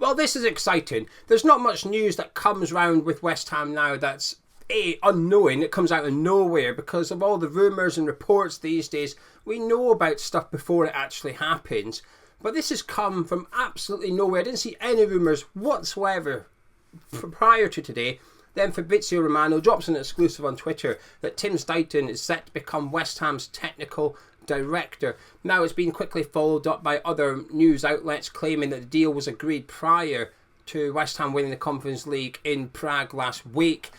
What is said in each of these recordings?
Well, this is exciting. There's not much news that comes round with West Ham now that's unknowing. It comes out of nowhere because of all the rumours and reports these days. We know about stuff before it actually happens. But this has come from absolutely nowhere. I didn't see any rumours whatsoever prior to today. Then Fabrizio Romano drops an exclusive on Twitter that Tim Steidten is set to become West Ham's technical director. Now, it's been quickly followed up by other news outlets claiming that the deal was agreed prior to West Ham winning the Conference League in Prague last week.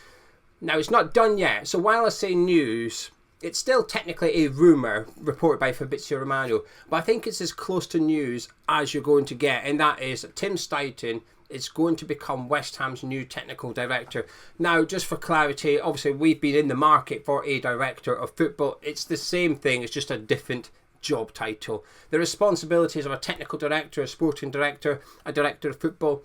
Now, it's not done yet, so while I say news, it's still technically a rumour reported by Fabrizio Romano, but I think it's as close to news as you're going to get, and that is that Tim Steidten is going to become West Ham's new technical director. Now, just for clarity, obviously we've been in the market for a director of football. It's the same thing, it's just a different job title. The responsibilities of a technical director, a sporting director, a director of football,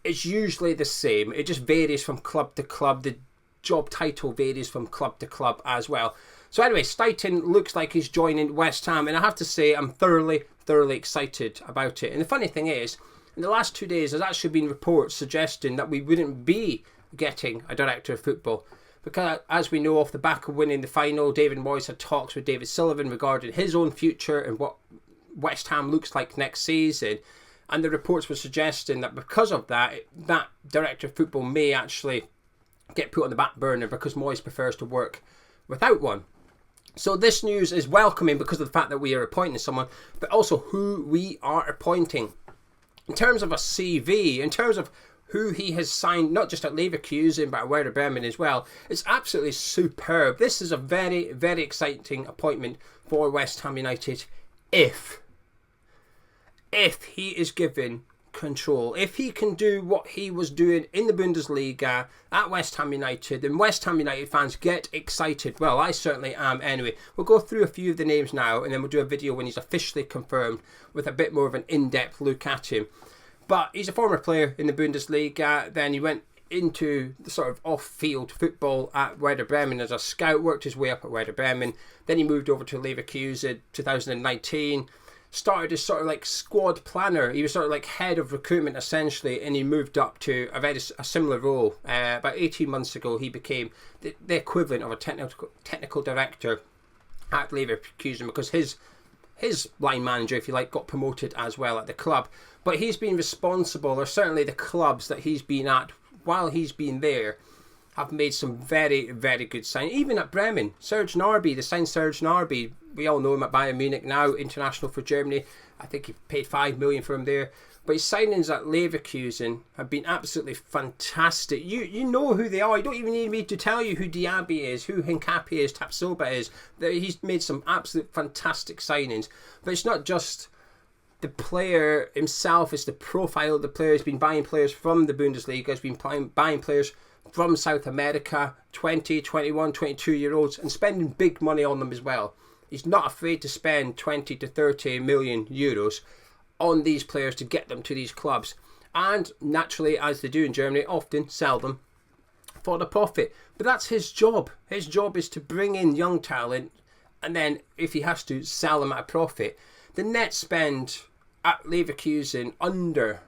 it's usually the same. It just varies from club to club. The job title varies from club to club as well. So anyway, Steidten looks like he's joining West Ham, and I have to say I'm thoroughly excited about it. And the funny thing is, in the last 2 days, there's actually been reports suggesting that we wouldn't be getting a director of football. Because, as we know, off the back of winning the final, David Moyes had talks with David Sullivan regarding his own future and what West Ham looks like next season. And the reports were suggesting that because of that, that director of football may actually get put on the back burner because Moyes prefers to work without one. So this news is welcoming because of the fact that we are appointing someone, but also who we are appointing. In terms of a CV, in terms of who he has signed, not just at Leverkusen, but at Werder Bremen as well, it's absolutely superb. This is a very, very exciting appointment for West Ham United if he is given control. If he can do what he was doing in the Bundesliga at West Ham United, then West Ham United fans get excited. Well, I certainly am anyway. We'll go through a few of the names now, and then we'll do a video when he's officially confirmed with a bit more of an in-depth look at him. But he's a former player in the Bundesliga. Then he went into the sort of off-field football at Werder Bremen as a scout, worked his way up at Werder Bremen. Then he moved over to Leverkusen 2019. Started as sort of like squad planner. He was sort of like head of recruitment essentially, and he moved up to a similar role. About 18 months ago, he became the equivalent of a technical director at Leverkusen because his line manager, if you like, got promoted as well at the club. But he's been responsible, or certainly the clubs that he's been at while he's been there, have made some very, very good signings. Even at Bremen, Serge Gnabry, they signed Serge Gnabry. We all know him at Bayern Munich now, international for Germany. I think he paid $5 million for him there. But his signings at Leverkusen have been absolutely fantastic. You know who they are. You don't even need me to tell you who Diaby is, who Hincapié is, Tapsoba is. He's made some absolute fantastic signings. But it's not just the player himself, it's the profile of the player. He's been buying players from the Bundesliga. He's been buying players from South America, 20, 21, 22-year-olds, and spending big money on them as well. He's not afraid to spend 20 to 30 million euros on these players to get them to these clubs. And naturally, as they do in Germany, often sell them for the profit. But that's his job. His job is to bring in young talent, and then if he has to, sell them at a profit. The net spend at Leverkusen under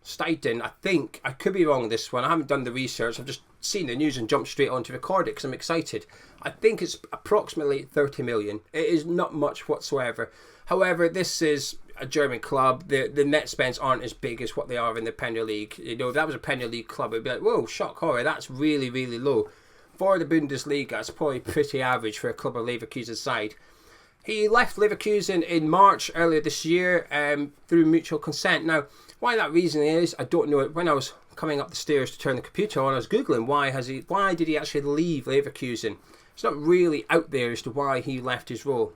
Steidten, I think, I could be wrong on this one, I haven't done the research, I've just seen the news and jumped straight on to record it because I'm excited. I think it's approximately 30 million. It is not much whatsoever. However, this is a German club. The net spends aren't as big as what they are in the Premier League. You know, if that was a Premier League club, it'd be like, whoa, shock horror, that's really, really low. For the Bundesliga, it's probably pretty average for a club of Leverkusen's side. He left Leverkusen in March earlier this year through mutual consent. Now, why that reason is, I don't know. When I was coming up the stairs to turn the computer on, I was Googling why did he actually leave Leverkusen. It's not really out there as to why he left his role.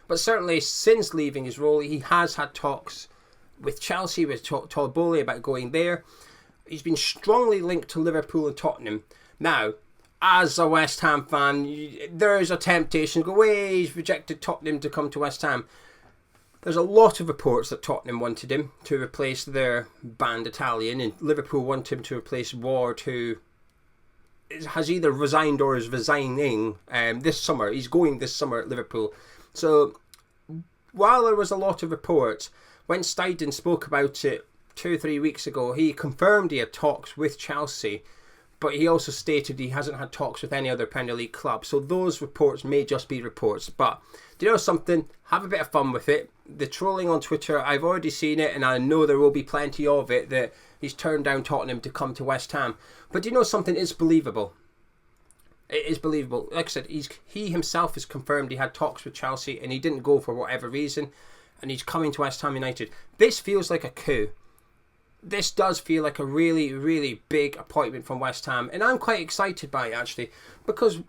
But certainly since leaving his role, he has had talks with Chelsea, with Todd Bowley about going there. He's been strongly linked to Liverpool and Tottenham. Now, as a West Ham fan, there is a temptation to go, he's rejected Tottenham to come to West Ham. There's a lot of reports that Tottenham wanted him to replace their banned Italian, and Liverpool want him to replace Ward, who has either resigned or is resigning this summer. He's going this summer at Liverpool. So while there was a lot of reports, when Steidten spoke about it 2 or 3 weeks ago, he confirmed he had talks with Chelsea, but he also stated he hasn't had talks with any other Premier League club. So those reports may just be reports. But do you know something? Have a bit of fun with it. The trolling on Twitter, I've already seen it, and I know there will be plenty of it, that he's turned down Tottenham to come to West Ham. But do you know something? It's believable. It is believable. Like I said, he himself has confirmed he had talks with Chelsea and he didn't go for whatever reason, and he's coming to West Ham United. This feels like a coup. This does feel like a really, really big appointment from West Ham, and I'm quite excited by it, actually, because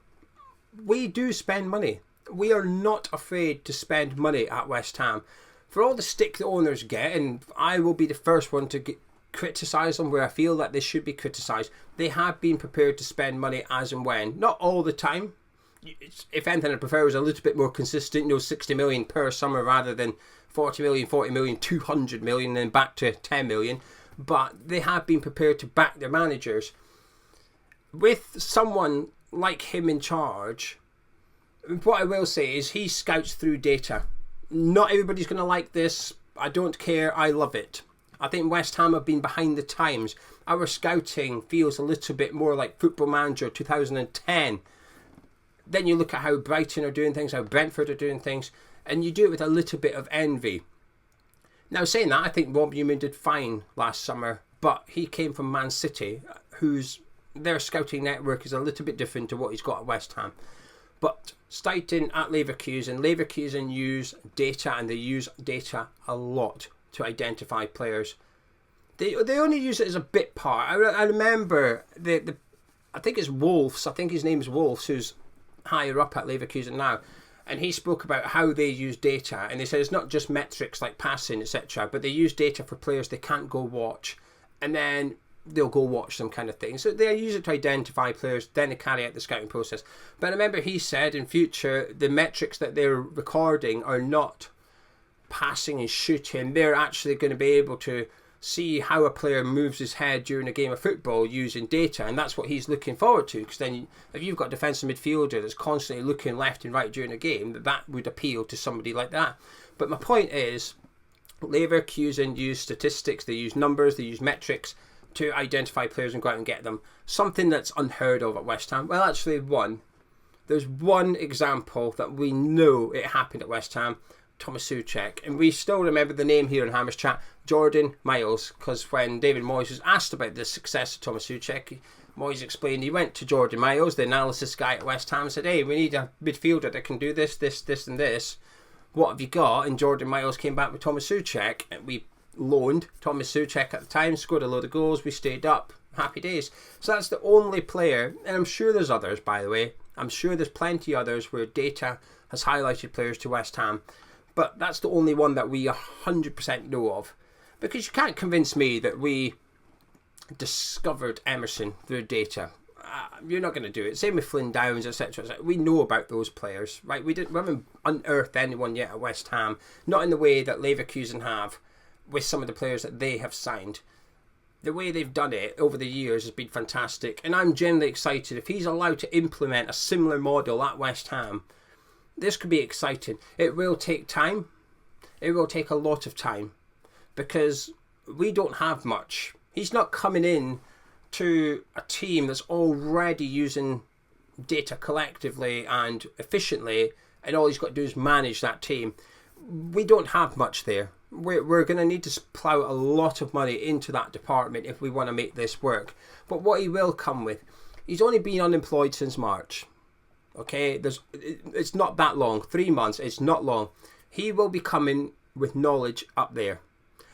we do spend money. We are not afraid to spend money at West Ham. For all the stick the owners get, and I will be the first one to criticise them where I feel that they should be criticised, they have been prepared to spend money as and when. Not all the time. If anything, I prefer it was a little bit more consistent, 60 million per summer rather than 40 million, 40 million, 200 million, then back to 10 million. But they have been prepared to back their managers. With someone like him in charge, what I will say is he scouts through data. Not everybody's going to like this. I don't care. I love it. I think West Ham have been behind the times. Our scouting feels a little bit more like Football Manager 2010. Then you look at how Brighton are doing things, how Brentford are doing things, and you do it with a little bit of envy. Now, saying that, I think Rob Newman did fine last summer, but he came from Man City, their scouting network is a little bit different to what he's got at West Ham. But Steidten at Leverkusen use data, and they use data a lot to identify players. They only use it as a bit part. I remember I think it's Wolves. I think his name is Wolves, who's higher up at Leverkusen now, and he spoke about how they use data, and they said it's not just metrics like passing, etc., but they use data for players they can't go watch, and then they'll go watch them, kind of thing. So they use it to identify players, then they carry out the scouting process. But I remember he said in future the metrics that they're recording are not passing and shooting. They're actually going to be able to see how a player moves his head during a game of football using data, and that's what he's looking forward to, because then if you've got a defensive midfielder that's constantly looking left and right during a game, that would appeal to somebody like that. But my point is, Leverkusen use statistics, they use numbers, they use metrics to identify players and go out and get them. Something that's unheard of at West Ham. Well, actually there's one example that we know it happened at West Ham, Thomas Souček, and we still remember the name here in Hammers Chat, Jordan Miles, because when David Moyes was asked about the success of Thomas Souček, Moyes explained he went to Jordan Miles, the analysis guy at West Ham, and said, hey, we need a midfielder that can do this, this, this and this. What have you got? And Jordan Miles came back with Thomas Souček, and we loaned Thomas Souček at the time, scored a load of goals, we stayed up, happy days. So that's the only player, and I'm sure there's others, by the way, I'm sure there's plenty others where data has highlighted players to West Ham, but that's the only one that we 100% know of. Because you can't convince me that we discovered Emerson through data. You're not going to do it. Same with Flynn Downs, etc. We know about those players, right? We haven't unearthed anyone yet at West Ham, not in the way that Leverkusen have with some of the players that they have signed. The way they've done it over the years has been fantastic, and I'm genuinely excited if he's allowed to implement a similar model at West Ham. This could be exciting. It will take time. It will take a lot of time, because we don't have much. He's not coming in to a team that's already using data collectively and efficiently, and all he's got to do is manage that team. We don't have much there. We're going to need to plough a lot of money into that department if we want to make this work. But what he will come with, he's only been unemployed since March. Okay, it's not that long. 3 months, it's not long. He will be coming with knowledge up there.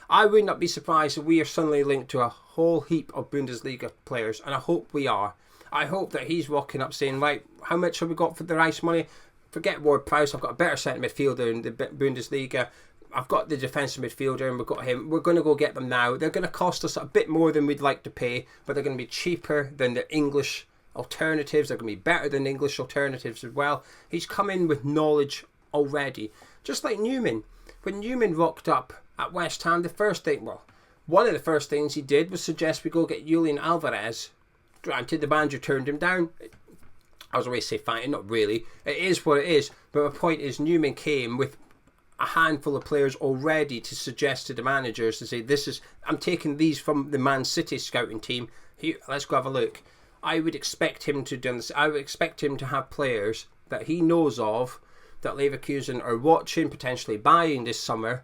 I would not be surprised if we are suddenly linked to a whole heap of Bundesliga players, and I hope we are. I hope that he's walking up saying, right, how much have we got for the rice money? Forget Ward-Prowse, I've got a better centre midfielder in the Bundesliga. I've got the defensive midfielder and we've got him. We're going to go get them now. They're going to cost us a bit more than we'd like to pay, but they're going to be cheaper than the English alternatives. They're going to be better than English alternatives as well. He's come in with knowledge already. Just like Newman. When Newman rocked up at West Ham, one of the first things he did was suggest we go get Julian Alvarez. Granted, the manager turned him down. I was always say fine, not really. It is what it is. But my point is, Newman came with a handful of players already to suggest to the managers to say, I'm taking these from the Man City scouting team. Here, let's go have a look. I would expect him to do this. I would expect him to have players that he knows of that Leverkusen are watching, potentially buying this summer,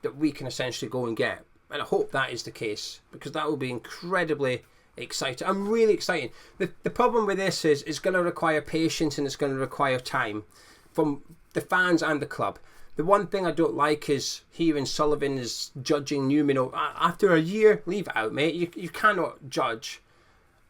that we can essentially go and get. And I hope that is the case, because that will be incredibly exciting. I'm really excited. The problem with this is it's going to require patience and it's going to require time from the fans and the club. The one thing I don't like is hearing Sullivan is judging Newman. After a year, leave it out, mate. You cannot judge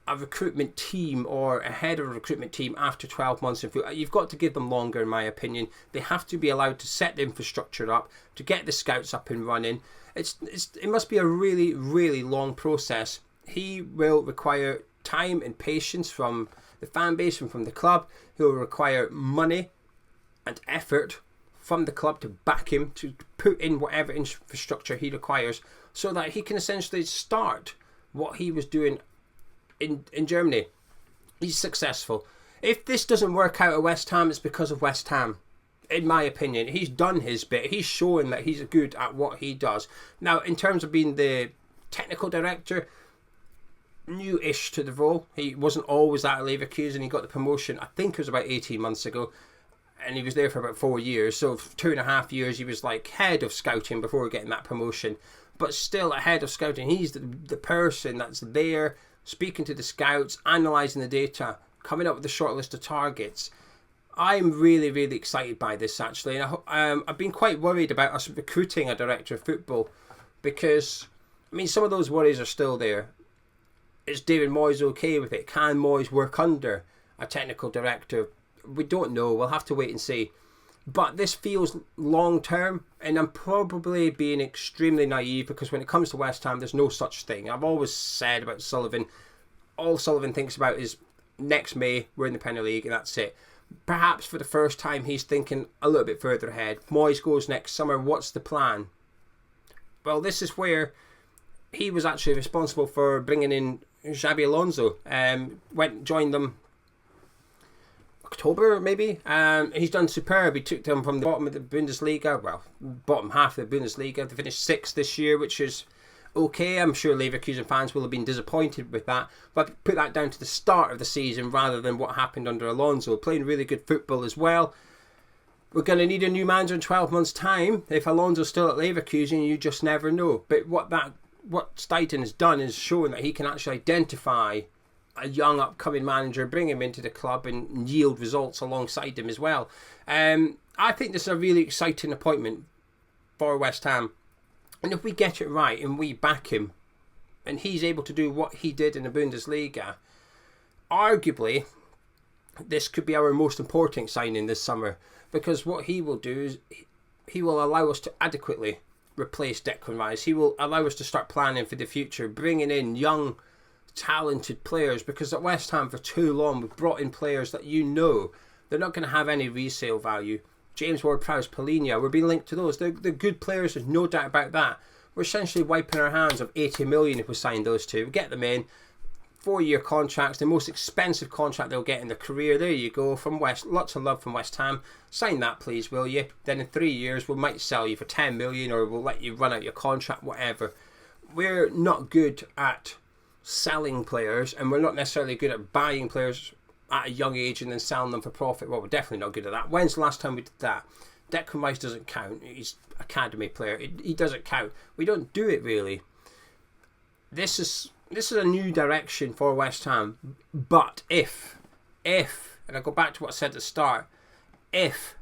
a recruitment team or a head of a recruitment team after 12 months in football. You've got to give them longer, in my opinion. They have to be allowed to set the infrastructure up, to get the scouts up and running. It must be a really, really long process. He will require time and patience from the fan base and from the club. He will require money and effort from the club to back him, to put in whatever infrastructure he requires so that he can essentially start what he was doing in Germany. He's successful. If this doesn't work out at West Ham, it's because of West Ham. In my opinion, he's done his bit. He's showing that he's good at what he does. Now, in terms of being the technical director, new-ish to the role. He wasn't always at Leverkusen. He got the promotion, I think it was about 18 months ago. And he was there for about 4 years. So for 2.5 years, he was like head of scouting before getting that promotion. But still a head of scouting. He's the person that's there, speaking to the scouts, analysing the data, coming up with a short list of targets. I'm really, really excited by this, actually. And I've been quite worried about us recruiting a director of football because, I mean, some of those worries are still there. Is David Moyes okay with it? Can Moyes work under a technical director? We don't know. We'll have to wait and see. But this feels long term, and I'm probably being extremely naive because when it comes to West Ham, there's no such thing. I've always said about Sullivan, all Sullivan thinks about is next May, we're in the Premier League, and that's it. Perhaps for the first time, he's thinking a little bit further ahead. Moyes goes next summer. What's the plan? Well, this is where he was actually responsible for bringing in Xabi Alonso. Joined them October maybe. He's done superb. He took them from the bottom of the Bundesliga, well, bottom half of the Bundesliga. They finished 6th this year, which is okay. I'm sure Leverkusen fans will have been disappointed with that, but put that down to the start of the season rather than what happened under Alonso. Playing really good football as well. We're going to need a new manager in 12 months' time. If Alonso's still at Leverkusen, you just never know. But what Steidten has done is shown that he can actually identify a young upcoming manager, bring him into the club and yield results alongside him as well. I think this is a really exciting appointment for West Ham. And if we get it right and we back him and he's able to do what he did in the Bundesliga, arguably this could be our most important signing this summer, because what he will do is he will allow us to adequately replace Declan Rice. He will allow us to start planning for the future, bringing in young, talented players, because at West Ham for too long we've brought in players that they're not going to have any resale value. James Ward-Prowse, Polina, we're being linked to those. They're good players, there's no doubt about that. We're essentially wiping our hands of 80 million if we sign those two. We get them in, 4-year contracts, the most expensive contract they'll get in their career. There you go, from lots of love from West Ham. Sign that please, will you? Then in 3 years we might sell you for 10 million or we'll let you run out your contract, whatever. We're not good at selling players, and we're not necessarily good at buying players at a young age and then selling them for profit. Well, we're definitely not good at that. When's the last time we did that? Declan Rice doesn't count. He's an academy player. He doesn't count. We don't do it really. This is a new direction for West Ham. But if, and I go back to what I said at the start, if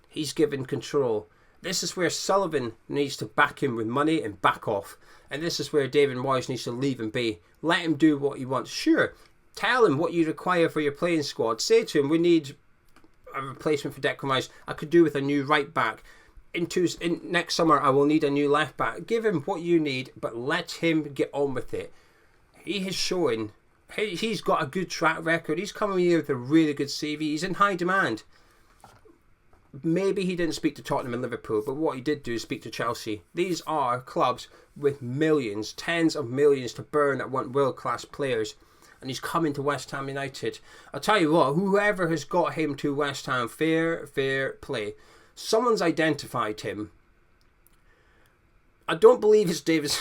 he's given control, this is where Sullivan needs to back him with money and back off. And this is where David Moyes needs to leave him be. Let him do what he wants. Sure, tell him what you require for your playing squad. Say to him, we need a replacement for Declan Rice. I could do with a new right back. In next summer, I will need a new left back. Give him what you need, but let him get on with it. He has shown he's got a good track record. He's coming here with a really good CV. He's in high demand. Maybe he didn't speak to Tottenham and Liverpool, but what he did do is speak to Chelsea. These are clubs with millions, tens of millions to burn that want world-class players. And he's coming to West Ham United. I'll tell you what, whoever has got him to West Ham, fair play. Someone's identified him. I don't believe it's David.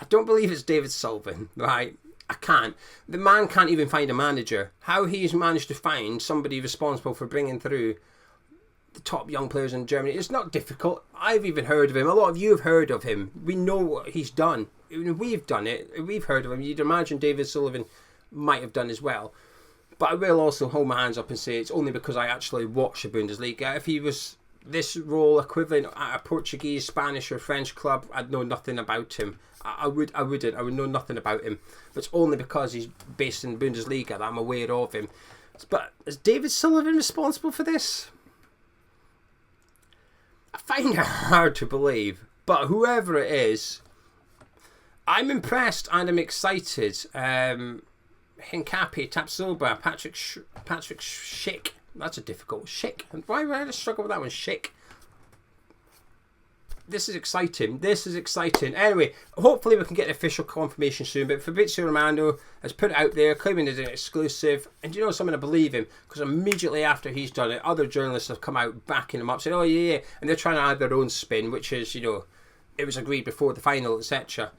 I don't believe it's David Sullivan, right? I can't. The man can't even find a manager. How he's managed to find somebody responsible for bringing through the top young players in Germany, it's not difficult. I've even heard of him. A lot of you have heard of him. We know what he's done. We've done it. We've heard of him. You'd imagine David Sullivan might have done as well. But I will also hold my hands up and say it's only because I actually watch the Bundesliga. If he was this role equivalent at a Portuguese, Spanish or French club, I'd know nothing about him. I would know nothing about him. But it's only because he's based in the Bundesliga that I'm aware of him. But is David Sullivan responsible for this? I find it hard to believe, but whoever it is, I'm impressed and I'm excited. Hincapi, Tapsoba, Patrick Schick. That's a difficult Schick. Why would I struggle with that one? Schick. This is exciting. This is exciting. Anyway, hopefully we can get official confirmation soon. But Fabrizio Romano has put it out there, claiming it's an exclusive. And you know something? I believe him, because immediately after he's done it, other journalists have come out backing him up, saying, "Oh yeah," and they're trying to add their own spin, which is, you know, it was agreed before the final, etc.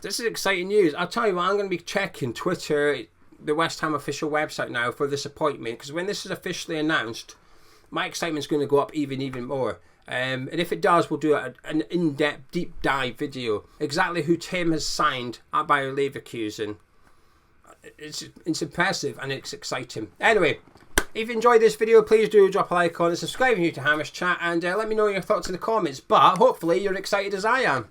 This is exciting news. I'll tell you what, I'm going to be checking Twitter, the West Ham official website now for this appointment, because when this is officially announced, my excitement's going to go up even more. And if it does, we'll do an in-depth, deep dive video. Exactly who Tim has signed at Bayer Leverkusen. It's impressive and it's exciting. Anyway, if you enjoyed this video, please do drop a like on it, subscribe if you're new to Hamish Chat, and let me know your thoughts in the comments. But hopefully you're excited as I am.